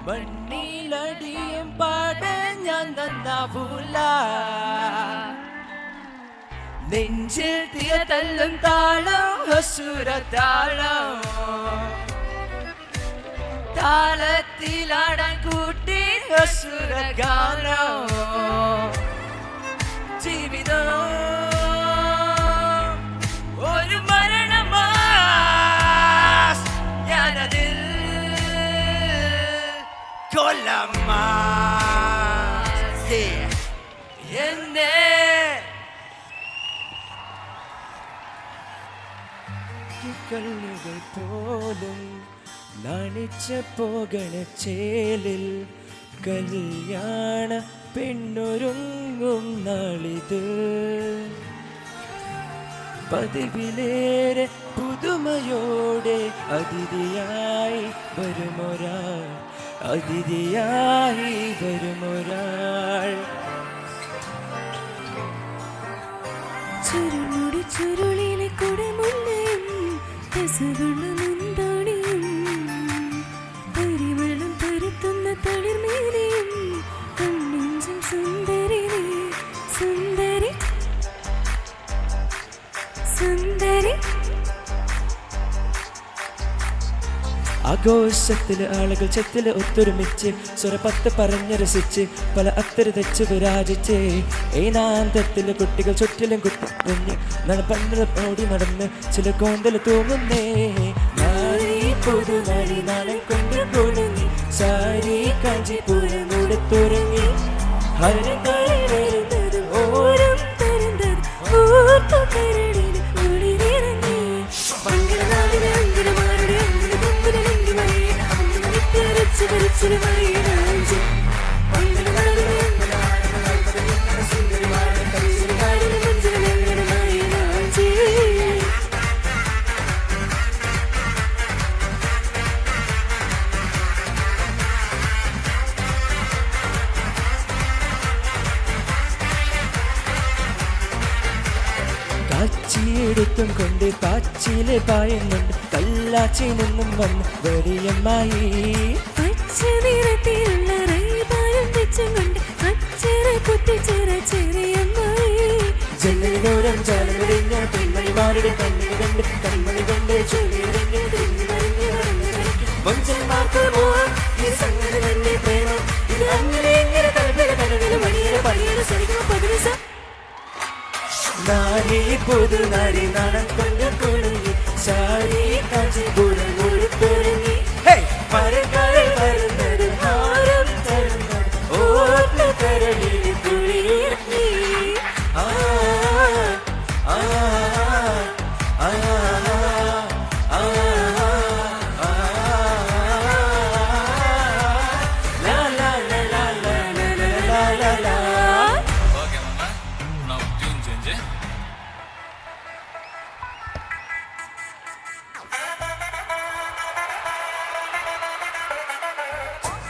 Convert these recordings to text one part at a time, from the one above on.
മണ്ണിലടിയും പാടാൻ ഞാൻ നന്നാവൂല. നെഞ്ചിൽ തീയ തല്ലും താളം അസുര താളം. താളത്തിലാടാൻ കൂട്ടി അസുര ഗാനം. ജീവിതം ഒരു മരണമാ, ഞാനതിൽ കൊല്ലമാ. എന്നെ കല്ലുകൾ പോലും നാണിച്ച പോകണ ചേലിൽ കല്യാണ പെണ്ണൊരുങ്ങും നാളിത്. പതിവിലേറെ പുതുമയോടെ അതിഥിയായി വരുമൊരാൾ, അതിഥിയായി വരുമൊരാൾ. ചുരുമുടി ചുരുളിലെ കുടമുല്ലയും രസമുള്ള മുന്താണിയും പരിമളം പരത്തുന്ന തളിർമേനയും കണ്ണിഞ്ചും സുന്ദരി സുന്ദരി സുന്ദരി. ആഘോഷത്തില് ആളുകൾ ചെത്തില് ഒത്തൊരുമിച്ച് സ്വരപത്ത് പറഞ്ഞ് രസിച്ച് പല അത്തര തെച്ച് വിരാജിച്ച് ഏനാന്തത്തില് കുട്ടികൾ ചുറ്റിലും കുത്തിപ്പൊഞ്ഞ് നടപ്പണ്ണ ഓടി നടന്ന് ചില കോന്തല് തൂങ്ങുന്നേ. പുതുനടി നാളെ കൊണ്ട് കുടുങ്ങി സാരി കാഞ്ചിപുരം കൂടെ തുറങ്ങി ഹരങ്ങളെ വരുന്നത് ഓരം തരുന്നത് ഓർത്തു കരടിന് ഒളിരിറങ്ങി. മംഗളനാളിന് അങ്കിരമാരുടെ കാച്ചിയെടുത്തും കൊണ്ട് കാച്ചിലെ പായുന്നുണ്ട് കല്ലാച്ചി നിന്നും വന്ന് വെടിയമ്മായി. പച്ച നിറത്തിലുള്ള റൈബാനും വെച്ചുകൊണ്ട് അച്ചറ കുത്തിച്ചിറ ചെറിയമ്മായി. ജനലോരം ജാലമറിഞ്ഞ പെൺമണിമാരുടെ കണ്ണിന് കണ്ട് കൺമണി കൊണ്ട് ചൊല്ലിറിഞ്ഞ് മഞ്ചന്മാർക്ക് മോഹം ഈ സംഗതി തന്നെ പ്രേമം. ഇത് അങ്ങനെ ഇങ്ങനെ തലപ്പില കടലിൽ മണിയര പണിയര സരിക്കും പതിനസ. നാരി പുതുനാരി നാണം കൊണ്ട് കുടുങ്ങി സാരി കാഞ്ചിപുരം കൂടി തുറങ്ങി മരക്കാരിൽ വരുന്നത് ഹാരം തരുന്നത് ഓർത്ത് കരളിൽ കുളിയിറങ്ങി. ആ ആ ആ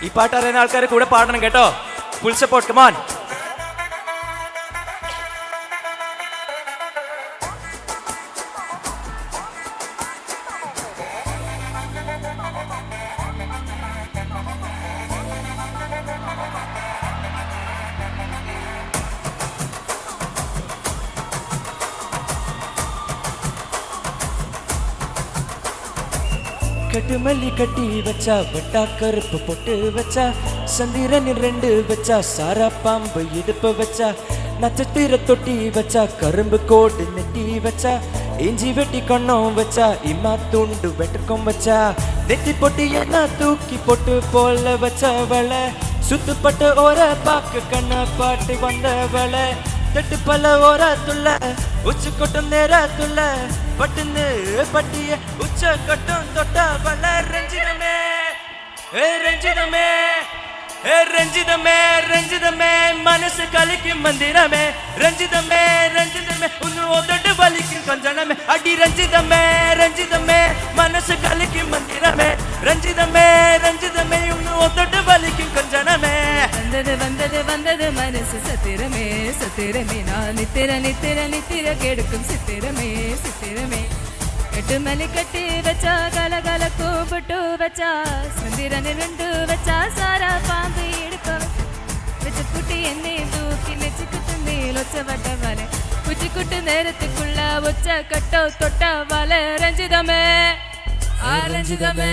ഈ പാട്ട് അറിയുന്ന ആൾക്കാർ കൂടെ പാടണം കേട്ടോ. Full support, come on. கட்டுமல்லி கட்டி வச்சா வட்டா கருப்பு பொட்டு வச்சா சந்திரனில் 2 வச்சா சாரா பாம்பு இடுப்பு வச்சா நட்சத்திர தொட்டி வச்சா கரும்பு கோடு நெட்டி வச்சா இஞ்சி வெட்டி கண்ணம் வச்சா இம்மா துண்டு வெட்டுக்கும் வச்சா நெத்தி பொட்டி என்ன தூக்கி பொட்டு போல வச்சவள சுத்துப்பட்டு ஓர பாக்கு கண்ண பாட்டு வந்தவள தட்டு பல ஓரத்துள்ள உச்சி கொட்டும் நேரத்துள்ள பட்டுன்னு பட்டிய உச்ச கட்டும் தொட்டவள ரஞ்சிதமே ரஞ்சிதமே ரஞ்சிதமே ரஞ்சிதமே மனசு கலிக்கும் மந்திரமே ரஞ்சிதமே ரஞ்சிதமே உன்னு ஒதட்டு வலிக்கும் கொஞ்சனமே அடி ரஞ்சிதமே ரஞ்சிதமே மனசு கலிக்கும் மந்திரமே ரஞ்சிதமே ரஞ்சிதமே உன்னு ஒதட்டு வலிக்கும் கொஞ்சனமே வந்தது வந்தது வந்தது மனசு சத்திரமே சத்திரமே நான் நித்திர நித்திர நித்திர கெடுக்கும் சித்திரமே சித்திரமே എട്ടുമലി കെട്ടി വെച്ച കലകല കൂപ്പിട്ടു വെച്ച ചന്ദ്രന് രണ്ട് വെച്ച സാര പാമ്പ് എടുക്ക വെച്ച കുട്ടി എന്നെ തൂക്കി നെച്ചിക്കുത്തുന്നേ ഒച്ച വട്ട വല കുച്ചിക്കുട്ട് നേരത്തേക്കുള്ള ഒച്ച കട്ടോ തൊട്ട വല രഞ്ജിതമേ ആ രഞ്ജിതമേ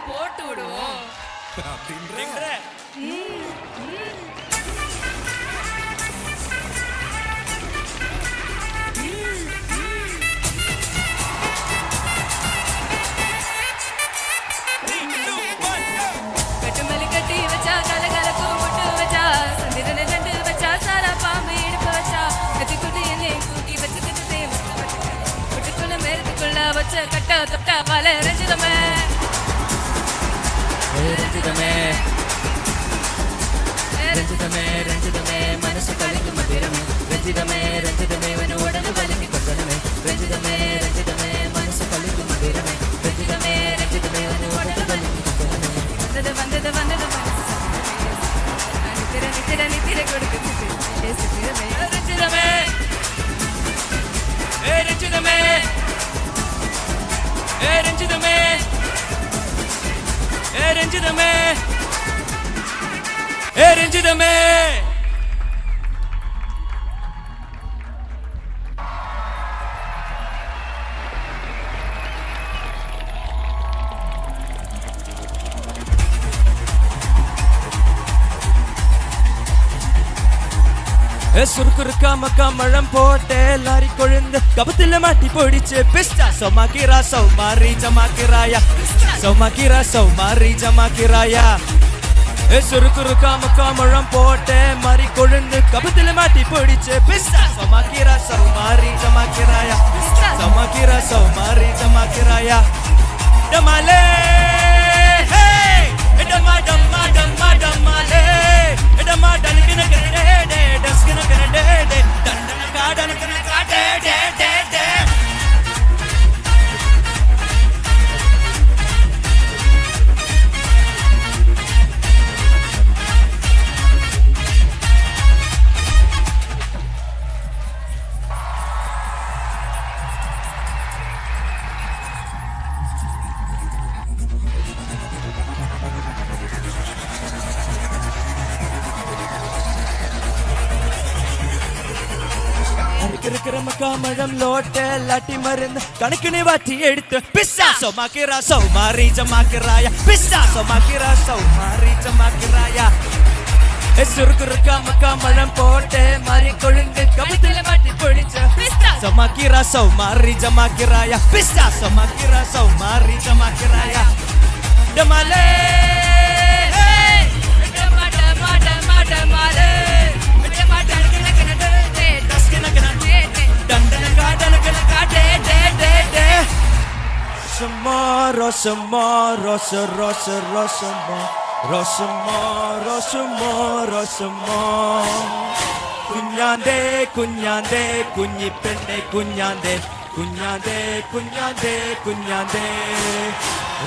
போட்டு விடுவோம் கட்டுமலி கட்டி வச்சா கலகல கூப்பிட்டு வச்சா சந்திரனை ரெண்டு வச்சா சாரா பாம்பு எடுக்க வச்சா கத்திக்குட்டி என்னை தூக்கி வச்சுக்கிட்டு வீட்டுக்குள்ள மேரத்துக்குள்ள வச்ச கட்ட தொட்ட வல ரஞ்சிதமே രഞ്ജിതമേ രഞ്ജിതമേ രഞ്ജിതമേ മനസ്സ് കളിക്കും മധുരമേ രഞ്ജിതമേ രഞ്ജിതമേ ഉടനെ വലിഞ്ഞു കൊണ്ടനമേ രഞ്ജിതമേ രഞ്ജിതമേ മനസ്സ് കളിക്കും മധുരമേ രഞ്ജിതമേ രഞ്ജിതമേ ഉടനെ വലിഞ്ഞു കൊണ്ടനമേ വന്നത് വന്നത് നിത്തിര കൊടുക്കുന്നു രഞ്ജിതമേ രഞ്ജിതമേ രഞ്ജിതമേ രഞ്ജിതമേ രഞ്ജിതമേ സുറുക്കുറുക്കാമക്ക മഴം പോട്ടെ ലാരി കൊഴുന്ന് കപത്തില് മാറ്റി പൊടിച്ച് പിസ്റ്റ സൗമാക്കിറ സൗമാറി ജമാക്കിറായ സൗമാക്കിറ സൗമാറി ജമാക്കിറായ സുറുക്കുറുക്കാമക്ക മഴം പോട്ടെ മാറി കൊഴുന്ന് കപത്തില് മാറ്റി പൊടിച്ച് പിസ്റ്റ സൗമാക്കിറ സൗമാറി ജമാക്കിറായ സൗമാക്കിറ സൗമാറി ജമാക്കിറായ ഡമാലേ ഡമാ ഡമാ ഡമാ ഡമാലേ ഡമാ ഡനകിന കരടേ ഡസ്കിന കരടേ ഡണ്ടന കാടന കരടേ ഡേ ഡേ ഡേ മഴം ലോട്ടെ ലാട്ടി മരുന്ന് കണക്കിന് വാറ്റി എടുത്ത് പിസ്സ സൗമാക്കിറ സൗമാറി ജമാക്കിറായ പിസ്സ സൗമാക്കിറ സൗമാറി ജമാക്കിറായ സുറുക്കുറുക്കാമക്ക മഴം പോട്ടെ മാറി കൊഴുണ്ട് കപത്തില് മാറ്റി പൊടിച്ച് സൗമാക്കിറ സൗമാറി ജമാക്കിറായ പിസ്സ സൗമാക്കിറ സൗമാറി ജമാക്കിറായ ഡമാലേ Rosama, Rosa, Rosa, Rosama, Rosama, Rosama, Rosama. Kunyande, Kunyande, Kunyi Penne, Kunyande, Kunyande, Kunyande, Kunyande.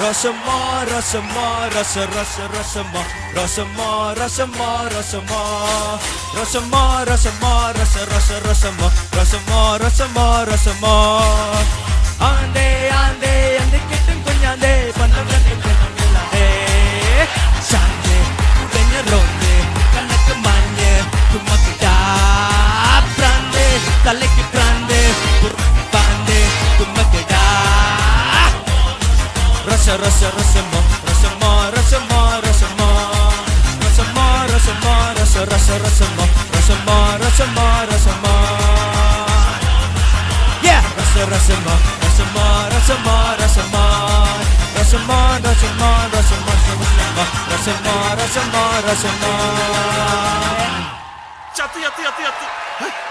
Rosama, Rosama, Rosa, Rosa, Rosama, Rosama, Rosama, Rosama. Rosama, Rosama, Rosa, Rosa, Rosama, Rosama, Rosama, Rosama. Ande, ande, ande kittum kunyande, pandam kittum kunyande. Shande, kenya ronde, kanak manye, kumakda prande, taleki prande, pande, kumakda. Rasa, rasa, rasa mo, rasa mo, rasa mo, rasa mo, rasa mo, rasa mo, rasa, rasa, rasa mo, rasa mo, rasa mo, rasa mo. Yeah, rasa, rasa mo. Rasama, Rasama, Rasama, Rasama, Rasama, Rasama, Rasama, Rasama, Rasama. Yattı.